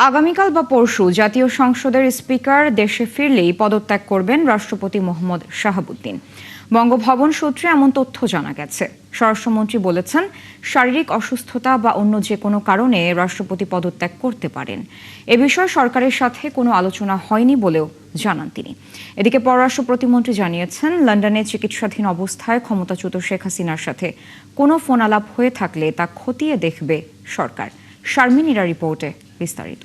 আগামীকাল বা পরশু জাতীয় সংসদের স্পিকার দেশে ফিরলেই পদত্যাগ করবেন রাষ্ট্রপতি মোহাম্মদ শাহাবুদ্দিন। বঙ্গভবন সূত্রে এমন তথ্য জানা গেছে। স্বরাষ্ট্রমন্ত্রী বলেছেন, শারীরিক অসুস্থতা বা অন্য যে কোনো কারণে রাষ্ট্রপতি পদত্যাগ করতে পারেন। এ বিষয়ে সরকারের সাথে কোনো আলোচনা হয়নি বলেও জানান তিনি। এদিকে পররাষ্ট্র প্রতিমন্ত্রী জানিয়েছেন, লন্ডনে চিকিৎসাধীন অবস্থায় ক্ষমতাচ্যুত শেখ হাসিনার সাথে কোনো ফোন আলাপ হয়ে থাকলে তা খতিয়ে দেখবে সরকার। শারমিন ইরা রিপোর্টে বিস্তারিত।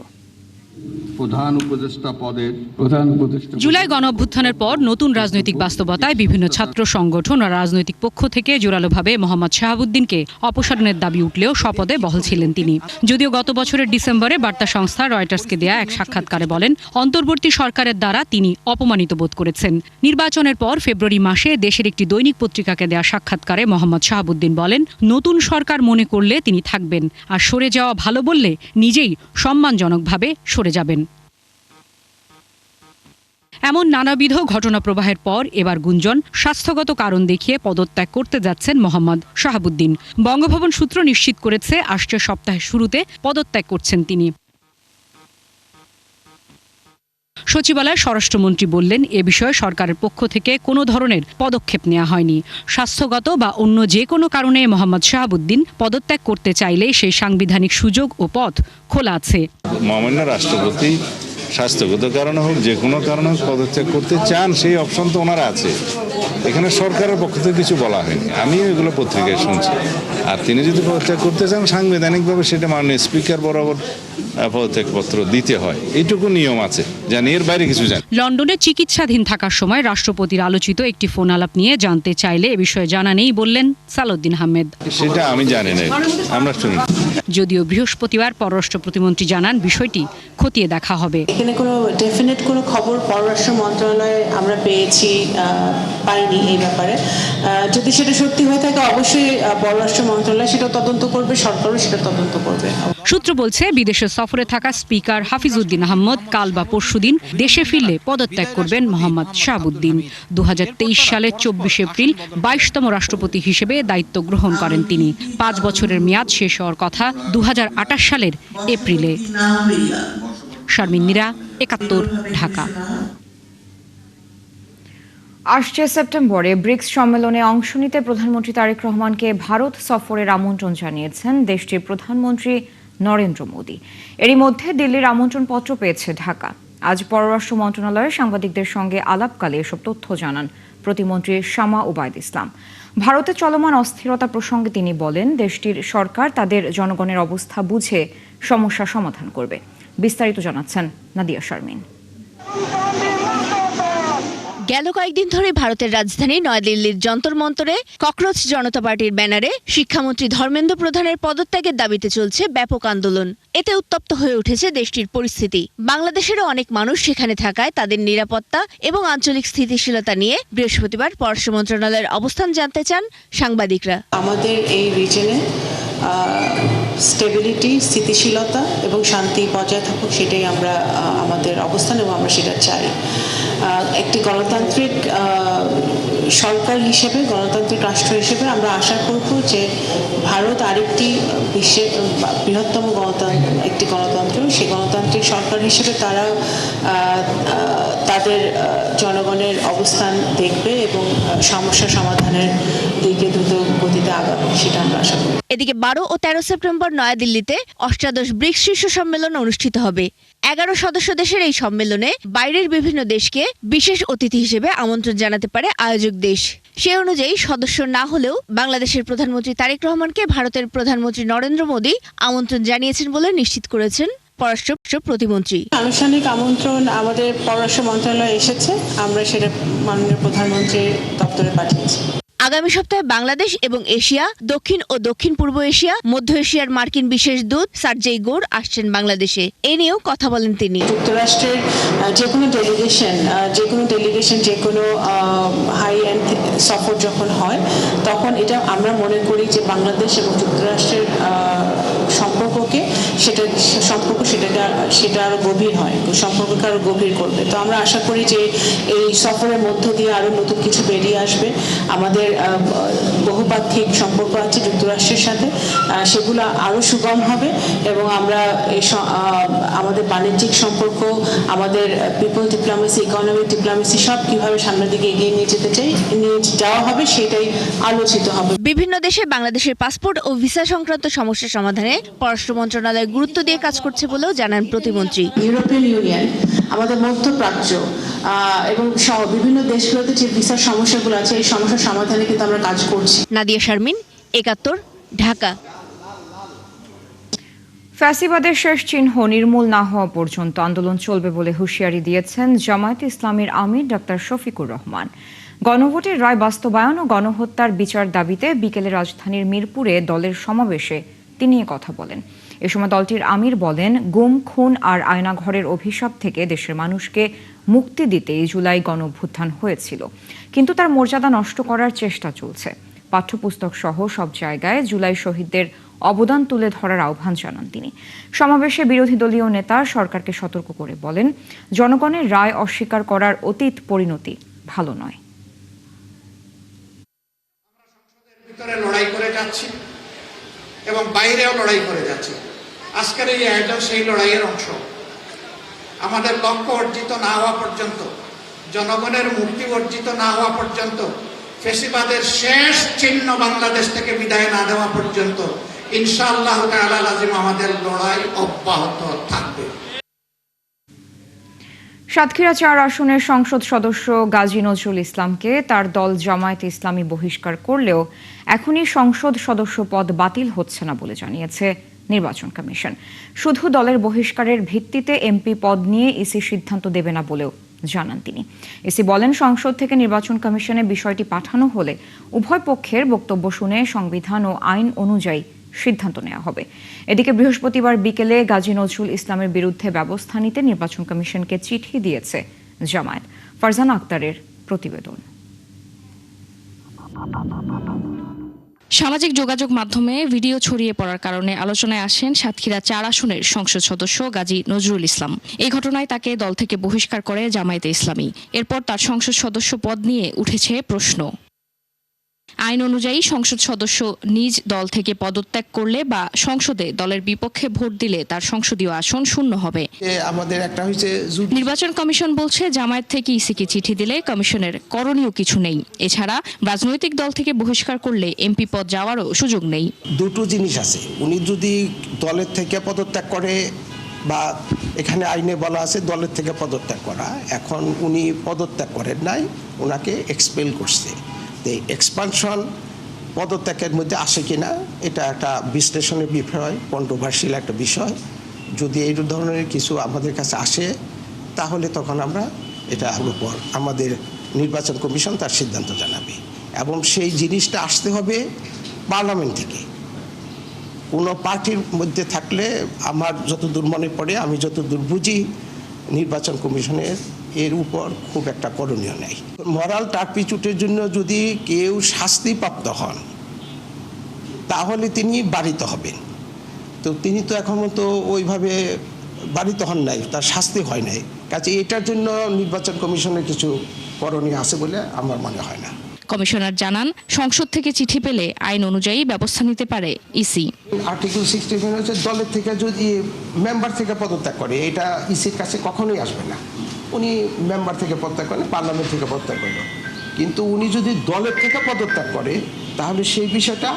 জুলাই গণঅভ্যুত্থানের পর নতুন রাজনৈতিক বাস্তবতায় বিভিন্ন ছাত্র সংগঠন ও রাজনৈতিক পক্ষ থেকে জোরালোভাবে মোহাম্মদ শাহাবুদ্দিনকে অপসারণের দাবি উঠলেও শপথে বহাল ছিলেন তিনি। যদিও গত বছরের ডিসেম্বরে বার্তা সংস্থা রয়টার্সকে দেয়া এক সাক্ষাৎকারে বলেন, অন্তর্বর্তী সরকারের দ্বারা তিনি অপমানিত বোধ করেছেন। নির্বাচনের পর ফেব্রুয়ারি মাসে দেশের একটি দৈনিক পত্রিকাকে দেয়া সাক্ষাৎকারে মোহাম্মদ শাহাবুদ্দিন বলেন, নতুন সরকার মনে করলে তিনি থাকবেন, আর সরে যাওয়া ভালো বললে নিজেই সম্মানজনকভাবে সরে যাবেন। এমন নানাবিধ ঘটনা প্রবাহের পর এবার গুঞ্জন, স্বাস্থ্যগত কারণ দেখিয়ে পদত্যাগ করতে যাচ্ছেন মোহাম্মদ শাহাবুদ্দিন। বঙ্গভবন সূত্র নিশ্চিত করেছে, আসছে সপ্তাহের শুরুতে পদত্যাগ করছেন তিনি। সচিবালয়ের স্বরাষ্ট্রমন্ত্রী বললেন, এ বিষয়ে সরকারের পক্ষ থেকে কোনো ধরনের পদক্ষেপ নেওয়া হয়নি। স্বাস্থ্যগত বা অন্য যে কোনো কারণে মোহাম্মদ শাহাবুদ্দিন পদত্যাগ করতে চাইলে সেই সাংবিধানিক সুযোগ ও পথ খোলা আছে। মহামান্য রাষ্ট্রপতি স্বাস্থ্যগত কারণে হোক, যে কোনো কারণে হোক, পদত্যাগ করতে চান, সেই অপশন তো ওনারা আছে। এখানে সরকারের পক্ষ থেকে কিছু বলা হয়নি, আমিও এগুলো পত্রিকায় শুনছি। আর তিনি যদি পদত্যাগ করতে চান, সাংবিধানিকভাবে সেটা মাননীয় স্পিকার বরাবর পদত্যাগপত্র দিতে হয়, এইটুকু নিয়ম আছে, জানি, এর বাইরে কিছু জানি। লন্ডনে চিকিৎসাধীন থাকার সময় রাষ্ট্রপতির আলোচিত একটি ফোন আলাপ নিয়ে জানতে চাইলে এ বিষয়ে জানা নেই বললেন সালাউদ্দিন আহমেদ। সেটা আমি জানি না, আমরা শুনি। যদিও বৃহস্পতিবার পররাষ্ট্র প্রতিমন্ত্রী জানান, বিষয়টি খতিয়ে দেখা হবে। এখানে কোনো ডেফিনেট কোনো খবর পররাষ্ট্র মন্ত্রণালয়ে আমরা পাইনি এই ব্যাপারে। যদি সেটা সত্যি হয়ে থাকে, অবশ্যই পররাষ্ট্র মন্ত্রণালয় সেটা তদন্ত করবে, সরকারও সেটা তদন্ত করবে। সূত্র বলছে, বিদেশে সফরে থাকা স্পিকার হাফিজউদ্দিন আহমদ কাল বা পরশুদিন দেশে ফিরলে পদত্যাগ করবেন মোহাম্মদ শাহাবুদ্দিন। 2023 সালের 24 এপ্রিল 22তম রাষ্ট্রপতি হিসেবে দায়িত্ব গ্রহণ করেন তিনি। 5 বছরের মেয়াদ শেষ হওয়ার কথা 2028 সালের এপ্রিলে। শারমিন মীরা, 71, ঢাকা। আসছে সেপ্টেম্বরে ব্রিক্স সম্মেলনে অংশ নিতে প্রধানমন্ত্রী তারেক রহমানকে ভারত সফরের আমন্ত্রণ জানিয়েছেন দেশটির প্রধানমন্ত্রী নরেন্দ্র মোদি। এরই মধ্যে দিল্লির আমন্ত্রণপত্র পেয়েছে ঢাকা। আজ পররাষ্ট্র মন্ত্রণালয়ে সাংবাদিকদের সঙ্গে আলাপকালে এসব তথ্য জানান প্রতিমন্ত্রী শামা ওবায়দ ইসলাম। ভারতে চলমান অস্থিরতা প্রসঙ্গে তিনি বলেন, দেশটির সরকার তাদের জনগণের অবস্থা বুঝে সমস্যা সমাধান করবে। বিস্তারিত জানাচ্ছেন নাদিয়া শারমিন। গেল কয়েকদিন ধরে ভারতের রাজধানী নয়াদিল্লির যন্তর মন্তরে ককরোচ জনতা পার্টির ব্যানারে শিক্ষামন্ত্রী ধর্মেন্দ্র প্রধানের পদত্যাগের দাবিতে চলছে ব্যাপক আন্দোলন। এতে উত্তপ্ত হয়ে উঠেছে দেশটির পরিস্থিতি। বাংলাদেশেরও অনেক মানুষ সেখানে থাকায় তাদের নিরাপত্তা এবং আঞ্চলিক স্থিতিশীলতা নিয়ে বৃহস্পতিবার পররাষ্ট্র মন্ত্রণালয়ের অবস্থান জানতে চান সাংবাদিকরা। আমাদের এই রিজনে স্টেবিলিটি, স্থিতিশীলতা এবং শান্তি বজায় থাকুক, সেটাই আমরা আমাদের অবস্থান এবং আমরা সেটা চাই। একটি গণতান্ত্রিক সরকার হিসেবে, গণতান্ত্রিক রাষ্ট্র হিসেবে আমরা আশা করব যে ভারত আরেকটি বিশ্বের বৃহত্তম একটি গণতন্ত্র, সেই গণতান্ত্রিক সরকার হিসেবে তারা তাদের জনগণের অবস্থান দেখবে এবং সমস্যা সমাধানের দিকে দ্রুত গতিতে আগাবে, সেটা আমরা আশা করি। এদিকে 12 ও 13 সেপ্টেম্বর নয়াদিল্লিতে অষ্টাদশ ব্রিক্স শীর্ষ সম্মেলন অনুষ্ঠিত হবে। 11 সদস্য দেশের এই সম্মেলনে বাইরের বিভিন্ন দেশকে বিশেষ অতিথি হিসেবে আমন্ত্রণ জানাতে পারে আয়োজক দেশ। সে অনুযায়ী সদস্য না হলেও বাংলাদেশের প্রধানমন্ত্রী তারেক রহমানকে ভারতের প্রধানমন্ত্রী নরেন্দ্র মোদি আমন্ত্রণ জানিয়েছেন বলে নিশ্চিত করেছেন পররাষ্ট্র প্রতিমন্ত্রী। আনুষ্ঠানিক আমন্ত্রণ আমাদের পররাষ্ট্র মন্ত্রণালয়ে এসেছে, আমরা সেটা মাননীয় প্রধানমন্ত্রীর দপ্তরে পাঠিয়েছি। আগামী সপ্তাহে বাংলাদেশ এবং এশিয়া, দক্ষিণ ও দক্ষিণ পূর্ব এশিয়া, মধ্য এশিয়ার মার্কিন বিশেষ দূত সার্জেই গোর আসছেন বাংলাদেশে। এ নিয়েও কথা বলেন তিনি। যুক্তরাষ্ট্রের যে কোনো ডেলিগেশন যে কোনো হাই এন্ড সফর যখন হয়, তখন এটা আমরা মনে করি যে বাংলাদেশ এবং যুক্তরাষ্ট্রের সম্পর্ককে সেটা আরো গভীর হয়, সম্পর্ককে আরো গভীর করবে। তো আমরা আশা করি যে এই সফরের মধ্য দিয়ে আরো নতুন কিছু বেরিয়ে আসবে। আমাদের বহুপাক্ষিক সম্পর্ক আছে যুক্তরাষ্ট্রের সাথে, সেগুলো আরো সুগম হবে এবং আমরা আমাদের বাণিজ্যিক সম্পর্ক, আমাদের পিপল ডিপ্লোমেসি, ইকোনমিক ডিপ্লোমেসি সব কিভাবে সামনের দিকে এগিয়ে নিয়ে যাওয়া হবে সেটাই আলোচিত হবে। বিভিন্ন দেশে বাংলাদেশের পাসপোর্ট ও ভিসা সংক্রান্ত সমস্যা সমাধানে পররাষ্ট্র মন্ত্রণালয় গুরুত্ব দিয়ে কাজ করছে বলেও জানান প্রতিমন্ত্রী। ইউরোপিয়ান ইউনিয়ন, আমাদের মধ্যপ্রাচ্য এবং বিভিন্ন দেশগুলোতে যে ভিসার সমস্যাগুলো আছে এই সমস্যার সমাধানে কিন্তু আমরা কাজ করছি। নাদিয়া শারমিন, একাত্তর, ঢাকা। ফ্যাসিবাদের শেষ চিহ্ন নির্মূল না হওয়া পর্যন্ত আন্দোলন চলবে বলে হুঁশিয়ারি দিয়েছেন জামায়াতে ইসলামীর আমির ডাক্তার শফিকুর রহমান। গণভোটের রায় বাস্তবায়ন ও গণহত্যার বিচার দাবিতে বিকেলে রাজধানীর মিরপুরে দলের সমাবেশে তিনি কথা বলেন। এ সময় দলটির আমির বলেন, গুম, খুন আর আয়নাঘরের অভিশাপ থেকে দেশের মানুষকে মুক্তি দিতেই জুলাই গণঅভ্যুত্থান হয়েছিল, কিন্তু তার মর্যাদা নষ্ট করার চেষ্টা চলছে। পাঠ্যপুস্তক সহ সব জায়গায় জুলাই শহীদদের অবদান তুলে ধরার আহ্বান জানান তিনি। সমাবেশে বিরোধী দলীয় নেতা সরকারকে সতর্ক করে বলেন, জনগণের রায় অস্বীকার করার অতীত পরিণতি ভালো নয়। ভিতরে লড়াই করে যাচ্ছি এবং বাইরেও লড়াই করে যাচ্ছি। আজকের এই আয়োজন সেই লড়াইয়ের অংশ। আমাদের লক্ষ্য অর্জিত না হওয়া পর্যন্ত, জনগণের মুক্তি অর্জিত না হওয়া পর্যন্ত, ফ্যাসিবাদের শেষ চিহ্ন বাংলাদেশ থেকে বিদায় না দেওয়া পর্যন্ত ইনশাআল্লাহ তাআলা লাজিম আমাদের লড়াই অব্যাহত থাকবে। সাতক্ষীরা 4 আসনের সংসদ সদস্য গাজী নজরুল ইসলামকে তার দল জামায়াতে ইসলামী বহিষ্কার করলেও এখনই সংসদ সদস্য পদ বাতিল হচ্ছে না বলে জানিয়েছে নির্বাচন কমিশন। শুধু দলের বহিষ্কারের ভিত্তিতে এমপি পদ নিয়ে ইসি সিদ্ধান্ত দেবে না বলেও জানান তিনি। ইসি বলেন, সংসদ থেকে নির্বাচন কমিশনে বিষয়টি পাঠানো হলে উভয় পক্ষের বক্তব্য শুনে সংবিধান ও আইন অনুযায়ী সিদ্ধান্ত নেওয়া হবে। এদিকে বৃহস্পতিবার বিকেলে গাজী নজরুল ইসলামের বিরুদ্ধে ব্যবস্থা নিতে নির্বাচন কমিশনকে চিঠি দিয়েছে জামায়াত। ফারজানা আক্তারের প্রতিবেদন। সামাজিক যোগাযোগ মাধ্যমে ভিডিও ছড়িয়ে পড়ার কারণে আলোচনায় আসেন সাতক্ষীরা 4 আসনের সংসদ সদস্য গাজী নজরুল ইসলাম। এই ঘটনায় তাকে দল থেকে বহিষ্কার করে জামায়াতে ইসলামী। এরপর তার সংসদ সদস্য পদ নিয়ে উঠেছে প্রশ্ন। আইন অনুযায়ী সংসদ সদস্য নিজ দল থেকে পদত্যাগ করলে বা সংসদে দলের বিপক্ষে ভোট দিলে তার সংসদীয় আসন শূন্য হবে। আমাদের একটা হচ্ছে নির্বাচন কমিশন বলছে, জামায়াত থেকে ইসিকে চিঠি দিলে কমিশনের করণীয় কিছু নেই। এছাড়া রাজনৈতিক দল থেকে বহিষ্কার করলে এমপি পদ যাওয়ারও সুযোগ নেই। দুটো জিনিস আছে, উনি যদি দলের থেকে পদত্যাগ করে বা এখানে আইনে বলা আছে দলের থেকে পদত্যাগ করা, এখন উনি পদত্যাগ করেন নাই, ওনাকে এক্সপেল করছে। এক্সপানশন পদত্যাগের মধ্যে আসে কিনা এটা একটা বিশ্লেষণের বিষয়, কন্ট্রোভার্সিয়াল একটা বিষয়। যদি এই ধরনের কিছু আমাদের কাছে আসে তাহলে তখন আমরা এটার উপর আমাদের নির্বাচন কমিশন তার সিদ্ধান্ত জানাবে এবং সেই জিনিসটা আসতে হবে পার্লামেন্ট থেকে। কোনো পার্টির মধ্যে থাকলে আমার যতদূর মনে পড়ে, আমি যতদূর বুঝি, নির্বাচন কমিশনের এর উপর খুব একটা করণীয় নেই। মরাল টার্পিচুটের জন্য যদি কেউ শাস্তিপ্রাপ্ত হন তাহলে তিনি বাড়িতে হবেন। তো তিনি তো এখন তো ওইভাবে বাড়িতে হন নাই, তার শাস্তি হয় নাই। কাজে এটার জন্য নির্বাচন কমিশনের কিছু করণীয় আছে বলে আমার মনে হয় না। কমিশনার জানান, সংসদ থেকে চিঠি পেলে আইন অনুযায়ী ব্যবস্থা নিতে পারে ইসি। আর্টিকেল 65 হচ্ছে দলের থেকে যদি মেম্বার থেকে পদত্যাগ করে, এটা ইসির কাছে কখনোই আসবে না। উনি মেম্বার থেকে পদত্যাগ করেন, পার্লামেন্ট থেকে পদত্যাগ করেন, কিন্তু উনি যদি দলের থেকে পদত্যাগ করে তাহলে সেই বিষয়টা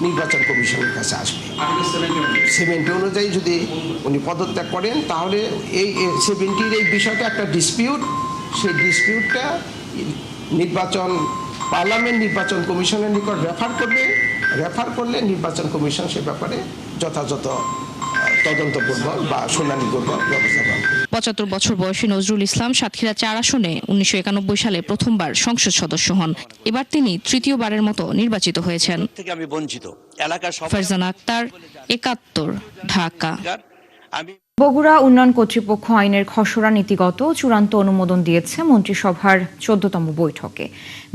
নির্বাচন কমিশনের কাছে আসবে। 70 অনুযায়ী যদি উনি পদত্যাগ করেন তাহলে এই 70-র এই বিষয়টা একটা ডিসপিউট, সেই ডিসপিউটটা পার্লামেন্ট নির্বাচন কমিশনের নিকট রেফার করলে নির্বাচন কমিশন সে ব্যাপারে যথাযথ তদন্ত করব বা শুনানি করব, ব্যবস্থা করব। 75 বছর বয়সী নজরুল ইসলাম সাতক্ষীরা 4 আসনে 1991 সালে প্রথমবার সংসদ সদস্য হন। এবার তিনি তৃতীয়বারের মতো নির্বাচিত হয়েছেন। ফারজানা আক্তার, একাত্তর, ঢাকা। বগুড়া উন্নয়ন কর্তৃপক্ষ আইনের খসড়া নীতিগত চূড়ান্ত অনুমোদন দিয়েছে মন্ত্রিসভার 14তম বৈঠকে।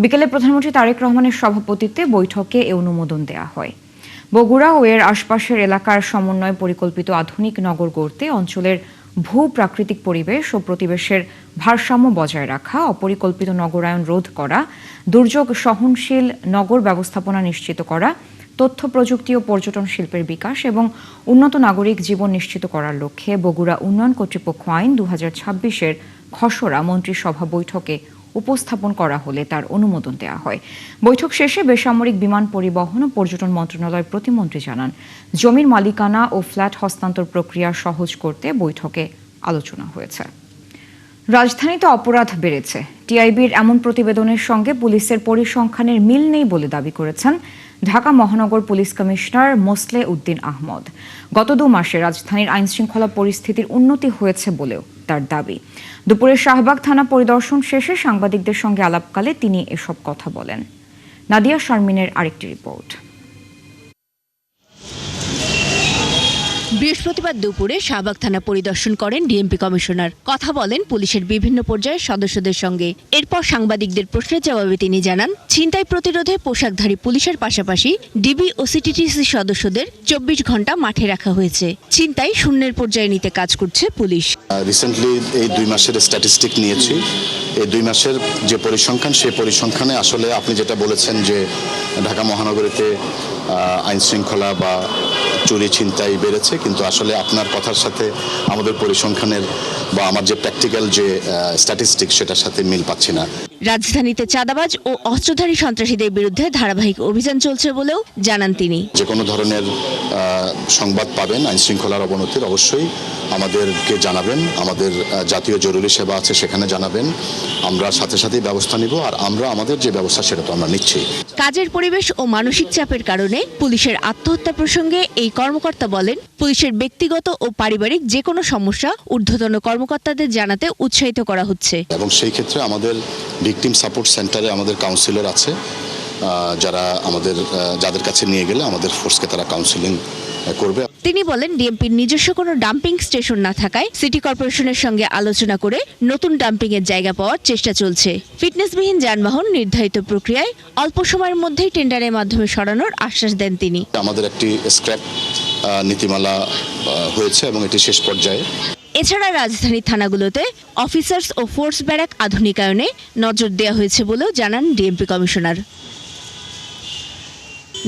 বিকেলে প্রধানমন্ত্রী তারেক রহমানের সভাপতিত্বে বৈঠকে এ অনুমোদন দেওয়া হয়। বগুড়া ও এর আশপাশের এলাকার সমন্বয়ে পরিকল্পিত আধুনিক নগর গড়তে অঞ্চলের ভূ প্রাকৃতিক পরিবেশ ও প্রতিবেশের ভারসাম্য বজায় রাখা, অপরিকল্পিত নগরায়ন রোধ করা, দুর্যোগ সহনশীল নগর ব্যবস্থাপনা নিশ্চিত করা, তথ্য প্রযুক্তি ও পর্যটন শিল্পের বিকাশ এবং উন্নত নাগরিক জীবন নিশ্চিত করার লক্ষ্যে বগুড়া উন্নয়ন কর্তৃপক্ষ আইন 2026-এর খসড়া মন্ত্রিসভা বৈঠকে উপস্থাপন করা হলে তার অনুমোদন দেওয়া হয়। বৈঠক শেষে বেসামরিক বিমান পরিবহন ও পর্যটন মন্ত্রণালয়ের প্রতিমন্ত্রী জানান, জমির মালিকানা ও ফ্ল্যাট হস্তান্তর প্রক্রিয়া সহজ করতে বৈঠকে আলোচনা হয়েছে। রাজধানীতে অপরাধ বেড়েছে। টিআইবির এমন প্রতিবেদনের সঙ্গে পুলিশের পরিসংখ্যানের মিল নেই বলে দাবি করেছেন ঢাকা মহানগর police commissioner Moseley Uddin Ahmad. গত 2 মাসে রাজধানীর আইনশৃঙ্খলা পরিস্থিতির উন্নতি হয়েছে বলেও তার দাবি। দুপুরে শাহবাগ থানা পরিদর্শন শেষে সাংবাদিকদের সঙ্গে আলাপকালে তিনি এসব কথা বলেন। নাদিয়া শারমিনের আরেকটি রিপোর্ট। বৃহস্পতিবার দুপুরে শাহবাগ থানা পরিদর্শন করেন ডিএমপি কমিশনার। কথা বলেন পুলিশের বিভিন্ন পর্যায়ের সদস্যদের সঙ্গে। এরপর সাংবাদিকদের প্রশ্নের জবাবে তিনি জানান, ছিনতাই প্রতিরোধে পোশাকধারী পুলিশের পাশাপাশি ডিবি ও সিটিটিসি সদস্যদের 24 ঘন্টা মাঠে রাখা হয়েছে। ছিনতাই শূন্যের পর্যায়ে নিতে কাজ করছে পুলিশ। রিসেন্টলি এই 2 মাসের স্ট্যাটিস্টিক নিয়েছি। এই 2 মাসের যে পরিসংখ্যান, সেই পরিসংখ্যানে আসলে আপনি যেটা বলেছেন যে ঢাকা মহানগরীতে আইন শৃঙ্খলা বা চুরি ছিনতাই বেড়েছে, কিন্তু আসলে আপনার কথার সাথে আমাদের পরিসংখ্যানের বা আমার যে প্র্যাকটিক্যাল যে স্ট্যাটিস্টিক সেটার সাথে মিল পাচ্ছি না। রাজধানীতে চাঁদাবাজ ও অস্ত্রধারী সন্ত্রাসীদের বিরুদ্ধে ধারাবাহিক অভিযান চলছে বলেও জানান তিনি। যে কোনো ধরনের সংবাদ পাবেন আইন শৃঙ্খলার অবনতির, অবশ্যই আমাদেরকে জানাবেন। আমাদের জাতীয় জরুরি সেবা আছে, সেখানে জানাবেন। আমরা সাথে সাথেই ব্যবস্থা নিব, আর আমরা আমাদের যে ব্যবস্থা সেটা তো আমরা নিচ্ছি। কাজের পরিবেশ ও মানসিক চাপের কারণে পুলিশের আত্মহত্যা প্রসঙ্গে এই কর্মকর্তা বলেন, পুলিশের ব্যক্তিগত ও পারিবারিক যে কোনো সমস্যা ঊর্ধ্বতন কর্মকর্তাদের জানাতে উৎসাহিত করা হচ্ছে। এবং সেই ক্ষেত্রে আমাদের ভিকটিম সাপোর্ট সেন্টারে আমাদের কাউন্সিলর আছে, যাদের কাছে নিয়ে গেলে আমাদের ফোর্সকে তারা কাউন্সিলিং করবে। তিনি বলেন, ডিএমপির নিজস্ব কোনো ডাম্পিং স্টেশন না থাকায় সিটি কর্পোরেশনের সঙ্গে আলোচনা করে নতুন ডাম্পিং এর জায়গা পাওয়ার চেষ্টা চলছে। ফিটনেসবিহীন যানবাহন নির্ধারিত প্রক্রিয়ায় অল্প সময়ের মধ্যেই টেন্ডারের মাধ্যমে সরানোর আশ্বাস দেন তিনি। আমাদের একটি স্ক্র্যাপ নীতিমালা হয়েছে এবং এটি শেষ পর্যায়ে। এছাড়া রাজধানী থানাগুলোতে অফিসার্স ও ফোর্স ব্যারাক আধুনিকায়নে নজর দেওয়া হয়েছে বলেও জানান ডিএমপি কমিশনার।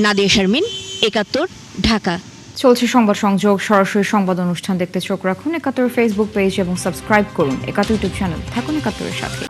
নাদিয়া শারমিন, 71, ঢাকা। চলছে সংবাদ সংযোগ। সরাসরি সংবাদ অনুষ্ঠান দেখতে চোখ রাখুন 71 ফেসবুক পেজ এবং সাবস্ক্রাইব করুন 71 ইউটিউব চ্যানেল। থাকুন 71-এর সাথে।